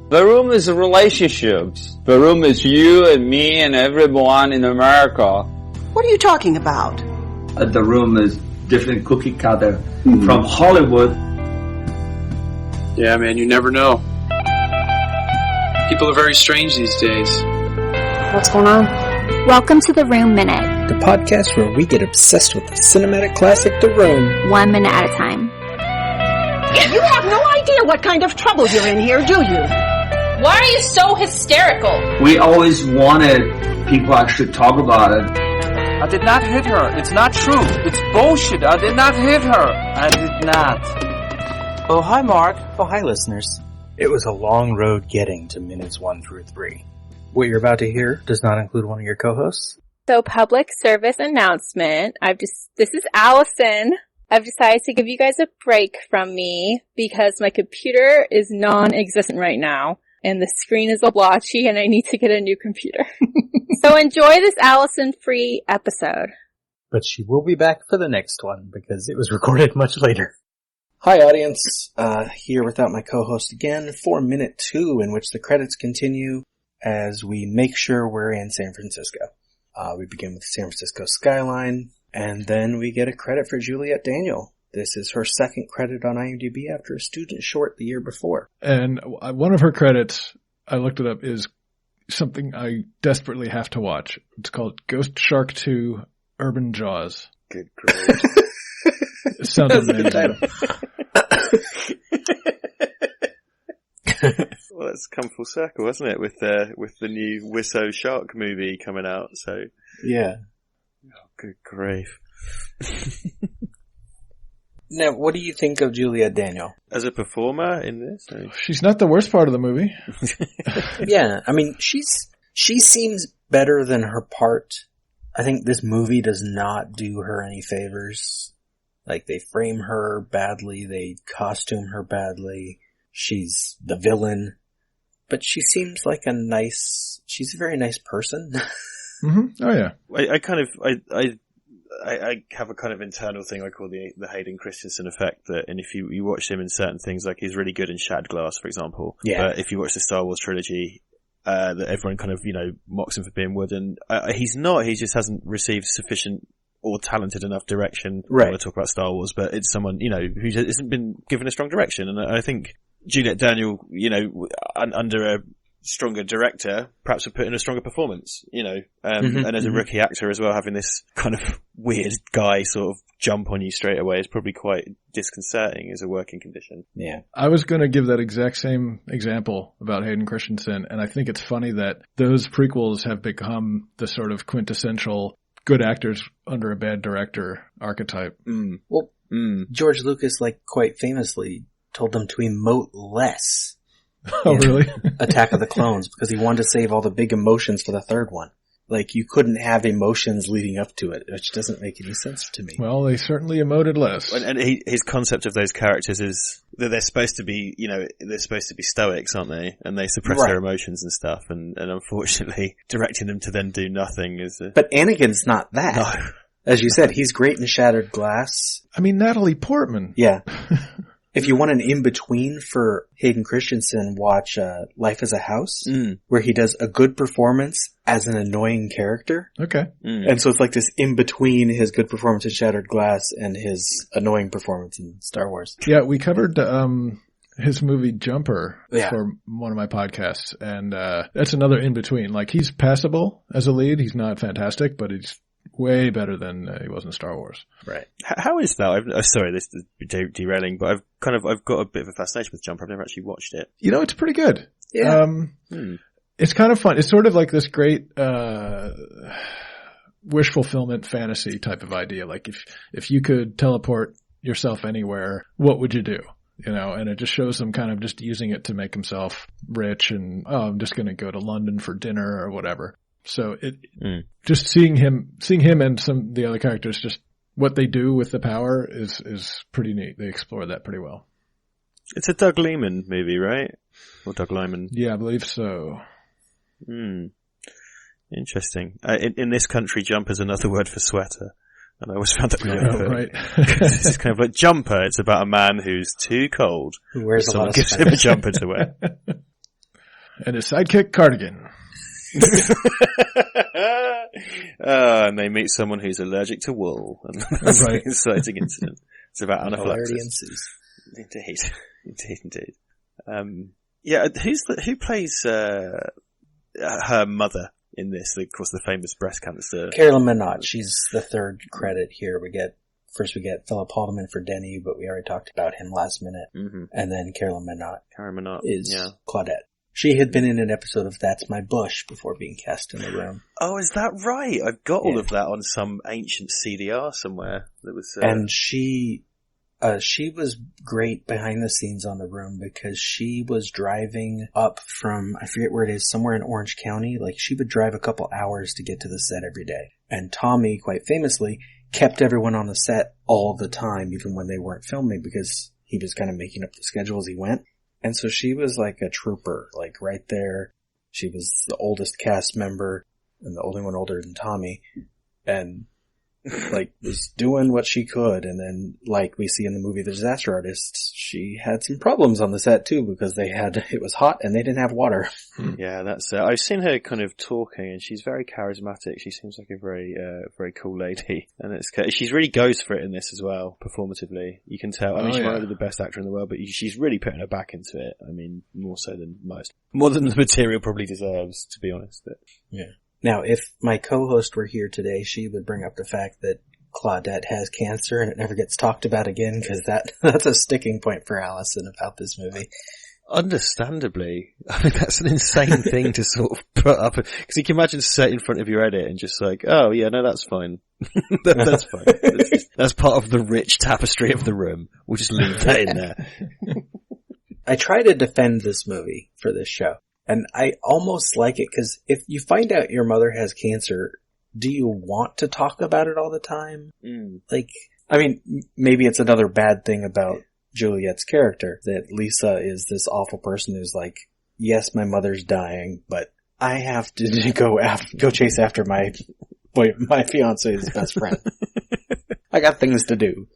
The room is relationships. The room is you and me and everyone in America. What are you talking about? The room is different cookie cutter from Hollywood. Yeah, man, you never know. People are very strange these days. What's going on? Welcome to The Room Minute, The podcast where we get obsessed with the cinematic classic The Room. 1 minute at a time. You have no idea what kind of trouble you're in here, do you? Why are you so hysterical? We always wanted people actually talk about it. I did not hit her. It's not true. It's bullshit. I did not hit her. I did not. Oh, hi, Mark. Oh, hi, listeners. It was a long road getting to minutes 1 through 3. What you're about to hear does not include one of your co-hosts. So, public service announcement. This is Allison. I've decided to give you guys a break from me because my computer is non-existent right now. And the screen is all blotchy and I need to get a new computer. So enjoy this Allison-free episode. But she will be back for the next one because it was recorded much later. Hi audience, here without my co-host again for minute 2 in which the credits continue as we make sure we're in San Francisco. We begin with the San Francisco skyline and then we get a credit for Juliette Danielle. This is her second credit on IMDb after a student short the year before. And one of her credits, I looked it up, is something I desperately have to watch. It's called Ghost Shark 2 Urban Jaws. Good grief. It sounds amazing. Well, it's come full circle, hasn't it, with the new Wiseau Shark movie coming out, so... Yeah. Oh, good grief. Now, what do you think of Juliette Danielle? As a performer in this? She's not the worst part of the movie. Yeah, I mean, she seems better than her part. I think this movie does not do her any favors. Like, they frame her badly, they costume her badly, she's the villain. But she seems like she's a very nice person. Mm-hmm. Oh yeah. I have a kind of internal thing I call the Hayden Christensen effect, that, and if you watch him in certain things, like he's really good in Shattered Glass, for example. Yeah. But if you watch the Star Wars trilogy, that everyone kind of, mocks him for being wooden. He's not, he just hasn't received sufficient or talented enough direction. Right. I want to talk about Star Wars, but it's someone, who hasn't been given a strong direction. And I think Juliette Danielle, under a stronger director, perhaps would put in a stronger performance, and as a rookie actor as well, having this kind of weird guy sort of jump on you straight away is probably quite disconcerting as a working condition. Yeah. I was going to give that exact same example about Hayden Christensen, and I think it's funny that those prequels have become the sort of quintessential good actors under a bad director archetype. Mm. Well, George Lucas, quite famously told them to emote less. Oh, really? Attack of the Clones, because he wanted to save all the big emotions for the third one. You couldn't have emotions leading up to it, which doesn't make any sense to me. Well, they certainly emoted less. And his concept of those characters is that they're supposed to be, they're supposed to be stoics, aren't they? And they suppress their emotions and stuff, and unfortunately, directing them to then do nothing is... But Anakin's not that. No. As you said, he's great in Shattered Glass. I mean, Natalie Portman. Yeah. If you want an in-between for Hayden Christensen, watch Life as a House, where he does a good performance as an annoying character. Okay. And so it's like this in-between his good performance in Shattered Glass and his annoying performance in Star Wars. Yeah, we covered his movie Jumper for one of my podcasts, and that's another in-between. He's passable as a lead. He's not fantastic, but he's way better than he was in Star Wars. Right. How is that? Sorry, this is derailing, but I've got a bit of a fascination with Jumper. I've never actually watched it. It's pretty good. Yeah. It's kind of fun. It's sort of like this great, wish fulfillment fantasy type of idea. If you could teleport yourself anywhere, what would you do? And it just shows him kind of just using it to make himself rich and, I'm just going to go to London for dinner or whatever. So just seeing him and some of the other characters, just what they do with the power is pretty neat. They explore that pretty well. It's a Doug Liman movie, right? Or Doug Liman? Yeah, I believe so. Interesting. In this country, jumper's another word for sweater. And I always found that weird. Oh, right. It's kind of like Jumper. It's about a man who's too cold. Who wears a lot of gives him a jumper to wear. and his sidekick Cardigan. And they meet someone who's allergic to wool, and that's right. An exciting incident. It's about anaphylaxis. Indeed. Who plays her mother in this? Of course, the famous breast cancer. Carolyn Minnot. She's the third credit here. We get Philip Haldeman for Denny, but we already talked about him last minute. Mm-hmm. And then Carolyn Minnot. Carolyn Minnot is Claudette. She had been in an episode of That's My Bush before being cast in the room. Oh, is that right? I've got all of that on some ancient CDR somewhere. That was, and she was great behind the scenes on the room because she was driving up from, I forget where it is, somewhere in Orange County. Like, she would drive a couple hours to get to the set every day. And Tommy, quite famously, kept everyone on the set all the time, even when they weren't filming, because he was kind of making up the schedule as he went. And so she was like a trooper, like right there. She was the oldest cast member and the only one older than Tommy, and like was doing what she could. And then, like we see in the movie The Disaster Artist, she had some problems on the set too because it was hot and they didn't have water. Yeah, that's I've seen her kind of talking, and she's very charismatic. She seems like a very very cool lady, and she's really goes for it in this as well, performatively. You can tell. I mean, she might not be the best actor in the world, but she's really putting her back into it. I mean, more so than most, more than the material probably deserves, to be honest. But yeah. Now, if my co-host were here today, she would bring up the fact that Claudette has cancer and it never gets talked about again, because that's a sticking point for Allison about this movie. Understandably. I mean, that's an insane thing to sort of put up, because you can imagine sitting in front of your edit and just like, oh yeah, no, that's fine. That's fine. That's part of the rich tapestry of the room. We'll just leave that in there. I try to defend this movie for this show. And I almost like it because if you find out your mother has cancer, do you want to talk about it all the time? Like, I mean, maybe it's another bad thing about Juliette's character, that Lisa is this awful person who's like, yes, my mother's dying, but I have to go chase after my fiance's best friend. I got things to do.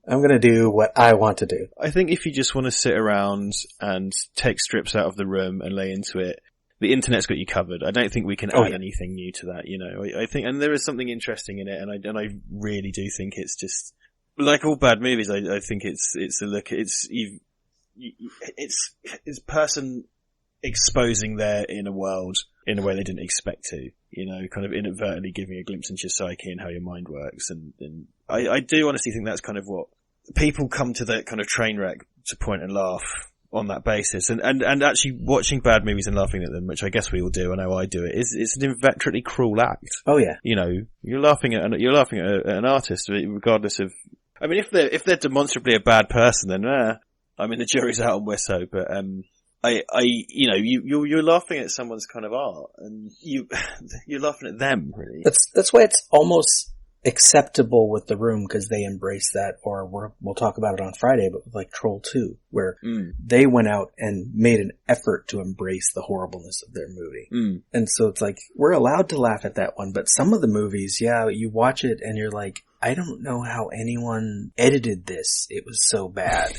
I'm going to do what I want to do. I think if you just want to sit around and take strips out of the room and lay into it, the internet's got you covered. I don't think we can add anything new to that, you know. I think, and there is something interesting in it, and I really do think it's just, like all bad movies, I think it's a look, it's person exposing their inner world in a way they didn't expect to, you know, kind of inadvertently giving a glimpse into your psyche and how your mind works. And I do honestly think that's kind of what people come to that kind of train wreck to point and laugh on that basis. And actually watching bad movies and laughing at them, which I guess we all do, I know I do it, it's an inveterately cruel act. Oh yeah. You know, you're laughing at an artist regardless of, I mean, if they're demonstrably a bad person, then, I mean, the jury's out on we're so, but, you know, you're laughing at someone's kind of art, and you're laughing at them, really. That's why it's almost acceptable with The Room, because they embrace that, or we'll talk about it on Friday, but like Troll 2, where they went out and made an effort to embrace the horribleness of their movie. And so it's like, we're allowed to laugh at that one, but some of the movies, you watch it and you're like, I don't know how anyone edited this. It was so bad.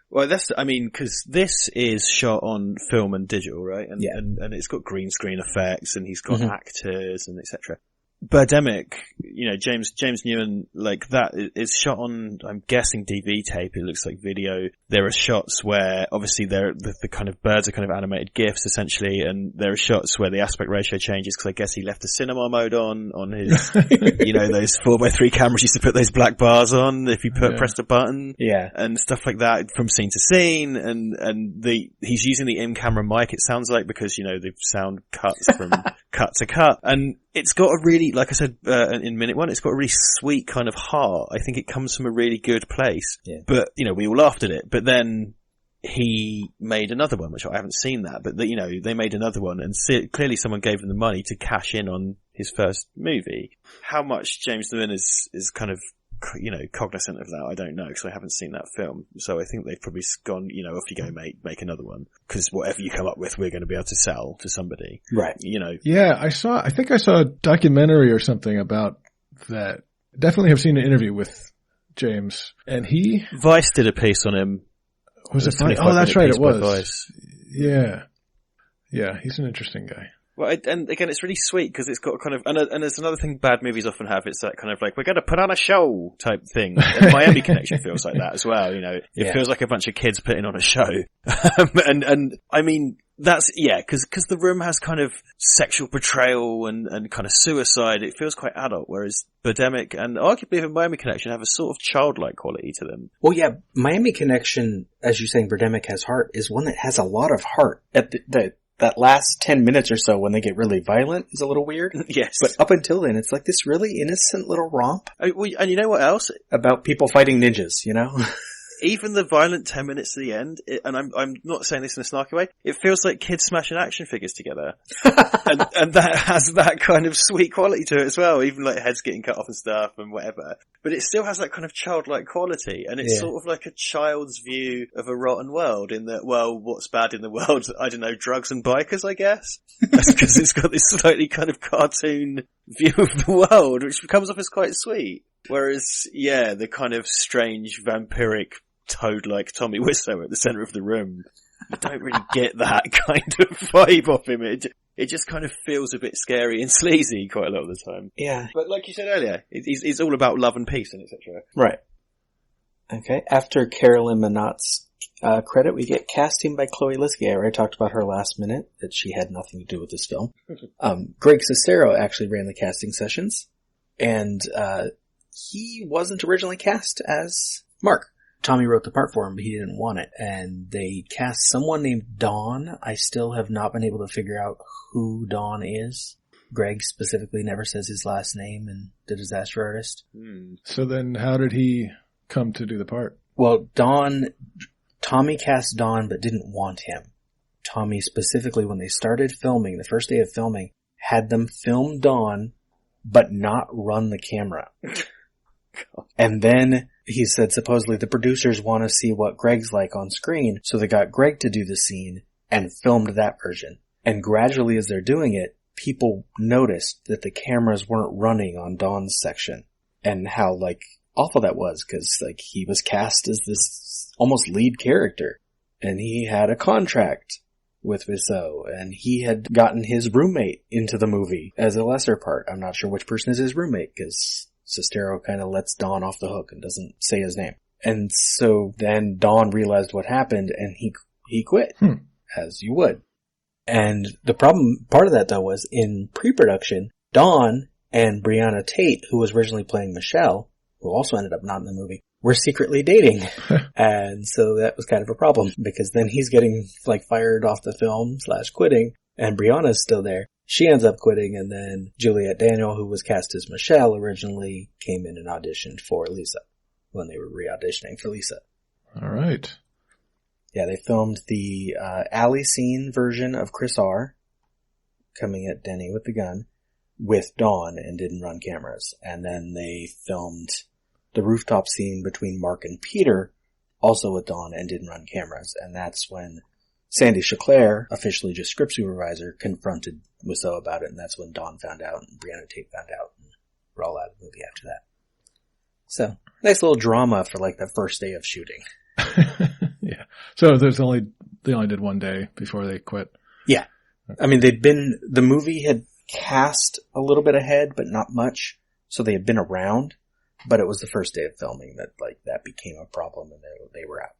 Well, because this is shot on film and digital, right? And it's got green screen effects, and he's got actors and etc. Birdemic, you know, James Newman, like that is shot on, I'm guessing DV tape. It looks like video. There are shots where obviously the kind of birds are kind of animated GIFs essentially, and there are shots where the aspect ratio changes because I guess he left the cinema mode on his, you know, those 4x3 cameras used to put those black bars on if you pressed a button. Yeah. And stuff like that from scene to scene, and he's using the in-camera mic, it sounds like, because, you know, the sound cuts from cut to cut. And it's got a really, like I said, in minute one, it's got a really sweet kind of heart. I think it comes from a really good place. Yeah. But, you know, we all laughed at it. But then he made another one, which I haven't seen that, but you know, they made another one, and clearly someone gave him the money to cash in on his first movie. How much James Newman is kind of, you know, cognizant of that, I don't know, because I haven't seen that film. So I think they've probably gone, you know, off you go, mate, make another one, because whatever you come up with, we're going to be able to sell to somebody. Right. You know. Yeah, I think I saw a documentary or something about that. Definitely have seen an interview with James, and Vice did a piece on him. Was it Vice? Oh, that's right, it was. Yeah. Yeah, he's an interesting guy. Well, and again, it's really sweet because it's got kind of, and there's another thing bad movies often have. It's that kind of like, we're going to put on a show type thing. And Miami Connection feels like that as well. It feels like a bunch of kids putting on a show. And I mean, that's, because the Room has kind of sexual betrayal and kind of suicide. It feels quite adult, whereas Birdemic and arguably even Miami Connection have a sort of childlike quality to them. Well, yeah, Miami Connection, as you're saying, Birdemic has heart, is one that has a lot of heart. At that last 10 minutes or so when they get really violent is a little weird. Yes. But up until then, it's like this really innocent little romp. And you know what else? About people fighting ninjas, Even the violent 10 minutes to the end, and I'm not saying this in a snarky way, it feels like kids smashing action figures together. and that has that kind of sweet quality to it as well, even like heads getting cut off and stuff and whatever. But it still has that kind of childlike quality, and it's sort of like a child's view of a rotten world in that, well, what's bad in the world? I don't know, drugs and bikers, I guess? That's because it's got this slightly kind of cartoon view of the world, which comes off as quite sweet. Whereas, the kind of strange vampiric toad-like Tommy Wiseau at the centre of the room, you don't really get that kind of vibe off him. It just kind of feels a bit scary and sleazy quite a lot of the time. Yeah. But like you said earlier, it's all about love and peace and etc. Right. Okay. After Carolyn Minnot's credit, we get casting by Chloe Liskey. I already talked about her last minute, that she had nothing to do with this film. Greg Sestero actually ran the casting sessions, and he wasn't originally cast as Mark. Tommy wrote the part for him, but he didn't want it. And they cast someone named Dawn. I still have not been able to figure out who Dawn is. Greg specifically never says his last name in The Disaster Artist. So then how did he come to do the part? Well, Tommy cast Dawn but didn't want him. Tommy specifically, when they started filming, the first day of filming, had them film Dawn but not run the camera. And then he said supposedly the producers want to see what Greg's like on screen, so they got Greg to do the scene and filmed that version. And gradually as they're doing it, people noticed that the cameras weren't running on Dawn's section, and how awful that was, because he was cast as this almost lead character, and he had a contract with Wiseau, and he had gotten his roommate into the movie as a lesser part. I'm not sure which person is his roommate, because Sestero kind of lets Dawn off the hook and doesn't say his name. And so then Dawn realized what happened, and he quit, as you would. And the part of that though was in pre-production, Dawn and Brianna Tate, who was originally playing Michelle, who also ended up not in the movie, were secretly dating. And so that was kind of a problem, because then he's getting fired off the film / quitting, and Brianna's still there. She ends up quitting, and then Juliette Danielle, who was cast as Michelle originally, came in and auditioned for Lisa when they were re-auditioning for Lisa. All right. Yeah, they filmed the alley scene version of Chris R. coming at Denny with the gun with Dawn and didn't run cameras. And then they filmed the rooftop scene between Mark and Peter, also with Dawn, and didn't run cameras. And that's when Sandy Chaclair, officially just script supervisor, confronted Wiseau about it, and that's when Dawn found out and Brianna Tate found out, and we're all out of the movie after that. So, nice little drama for the first day of shooting. Yeah. So they only did one day before they quit. Yeah. I mean, the movie had cast a little bit ahead, but not much, so they had been around, but it was the first day of filming that that became a problem, and they were out.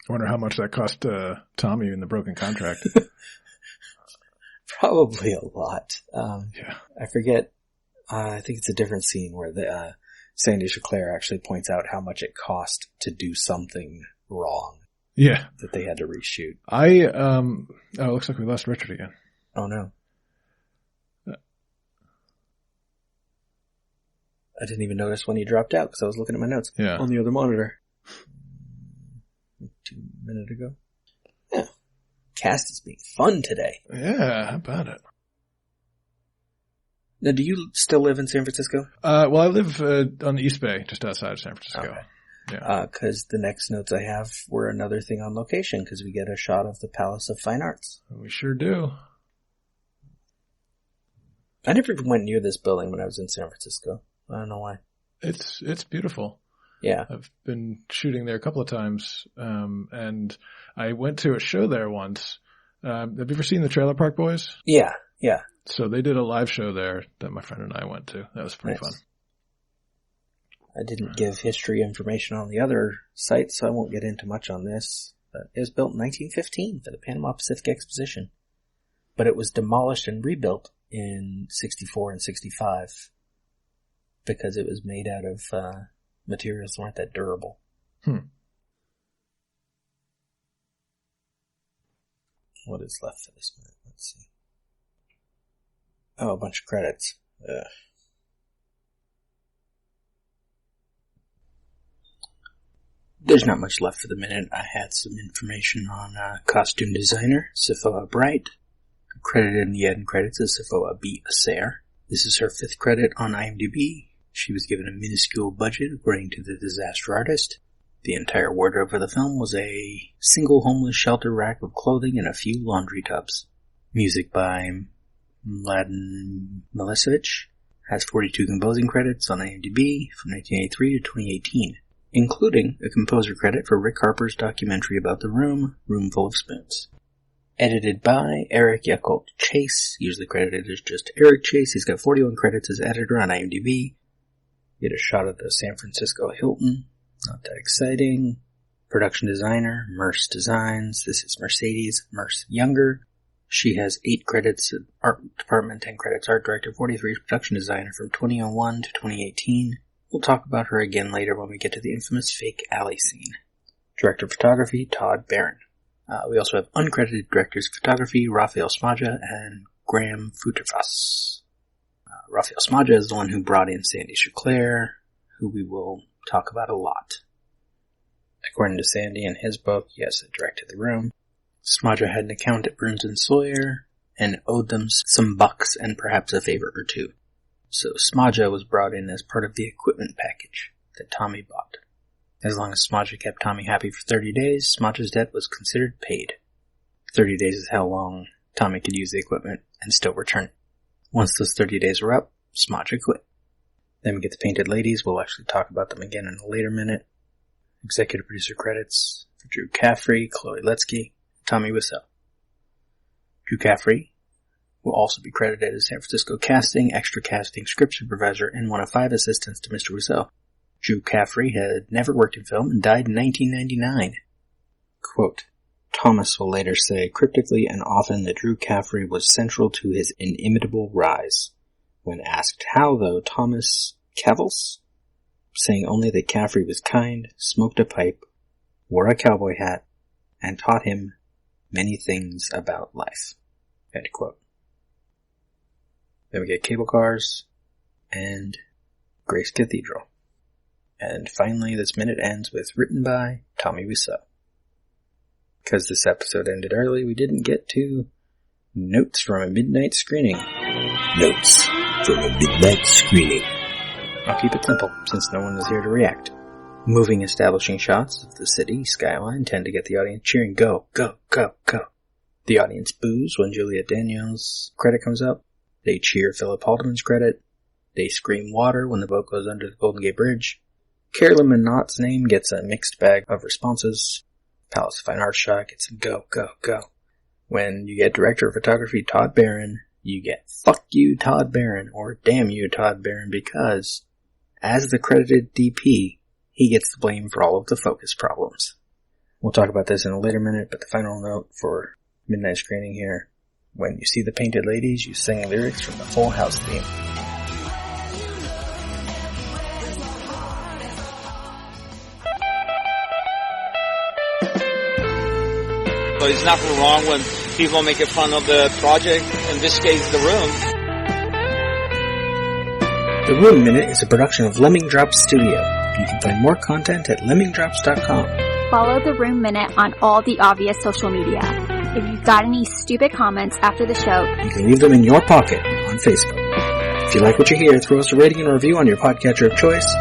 I wonder how much that cost Tommy in the broken contract. Probably a lot. Yeah. I forget. I think it's a different scene where Sandy Chaclair actually points out how much it cost to do something wrong. Yeah. That they had to reshoot. It looks like we lost Richard again. Oh no. I didn't even notice when he dropped out because I was looking at my notes on the other monitor. 2 minutes ago. Yeah. Cast is being fun today. Yeah, how about it? Now, do you still live in San Francisco? Well, I live on the East Bay, just outside of San Francisco. Okay. Yeah. Because the next notes I have were another thing on location, because we get a shot of the Palace of Fine Arts. We sure do. I never went near this building when I was in San Francisco. I don't know why. It's beautiful. Yeah. I've been shooting there a couple of times, and I went to a show there once, Have you ever seen the Trailer Park Boys? Yeah. So they did a live show there that my friend and I went to. That was pretty fun. I didn't give history information on the other sites, so I won't get into much on this. But it was built in 1915 for the Panama Pacific Exposition. But it was demolished and rebuilt in 64 and 65 because it was made out of materials that weren't that durable. What is left for this minute? Let's see. Oh, a bunch of credits. Ugh. There's not much left for the minute. I had some information on costume designer, Safoa Bright, credited in the end credits as Safoa B. Asair. This is her 5th credit on IMDb. She was given a minuscule budget, according to the disaster artist. The entire wardrobe for the film was a single homeless shelter rack of clothing and a few laundry tubs. Music by Mladen Milicevic has 42 composing credits on IMDb from 1983 to 2018, including a composer credit for Rick Harper's documentary about the Roomful of Spoons. Edited by Eric Yakult Chase, usually credited as just Eric Chase. He's got 41 credits as editor on IMDb. Get a shot of the San Francisco Hilton. Not that exciting. Production designer, Merce Designs. This is Mercedes Merce Younger. She has 8 credits at art department, 10 credits art director, 43 production designer from 2001 to 2018. We'll talk about her again later when we get to the infamous fake alley scene. Director of photography, Todd Barron. We also have uncredited directors of photography, Rafael Smadja and Graham Futerfuss. Rafael Smadja is the one who brought in Sandy Chauclair, who we will talk about a lot. According to Sandy in his book, yes, I directed The Room. Smadja had an account at Burns & Sawyer and owed them some bucks and perhaps a favor or two. So Smadja was brought in as part of the equipment package that Tommy bought. As long as Smadja kept Tommy happy for 30 days, Smodja's debt was considered paid. 30 days is how long Tommy could use the equipment and still return it. Once those 30 days were up, Smadja quit. Then we get the Painted Ladies. We'll actually talk about them again in a later minute. Executive producer credits for Drew Caffrey, Chloe Letsky, Tommy Wiseau. Drew Caffrey will also be credited as San Francisco casting, extra casting, script supervisor, and one of 5 assistants to Mr. Wiseau. Drew Caffrey had never worked in film and died in 1999. Quote, Thomas will later say cryptically and often that Drew Caffrey was central to his inimitable rise. When asked how, though, Thomas cavils, saying only that Caffrey was kind, smoked a pipe, wore a cowboy hat, and taught him many things about life. End quote. Then we get Cable Cars and Grace Cathedral. And finally, this minute ends with written by Tommy Wiseau. Because this episode ended early, we didn't get to notes from a midnight screening. Notes from a midnight screening. I'll keep it simple, since no one was here to react. Moving establishing shots of the city skyline tend to get the audience cheering, go, go, go, go. The audience boos when Juliette Danielle's credit comes up. They cheer Philip Haldeman's credit. They scream water when the boat goes under the Golden Gate Bridge. Carolyn Minnot's name gets a mixed bag of responses. Palace of Fine Arts shot gets some go, go, go. When you get director of photography Todd Barron, you get fuck you Todd Barron, or damn you Todd Barron, because as the credited DP, he gets the blame for all of the focus problems. We'll talk about this in a later minute, but the final note for midnight screening here. When you see the Painted Ladies, you sing lyrics from the Full House theme. So there's nothing wrong when people make fun of the project, in this case, The Room. The Room Minute is a production of Lemming Drops Studio. You can find more content at lemmingdrops.com. Follow The Room Minute on all the obvious social media. If you've got any stupid comments after the show, you can leave them in your pocket on Facebook. If you like what you hear, throw us a rating and review on your podcatcher of choice.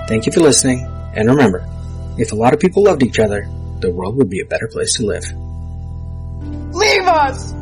Thank you for listening, and remember, if a lot of people loved each other, the world would be a better place to live. Leave us!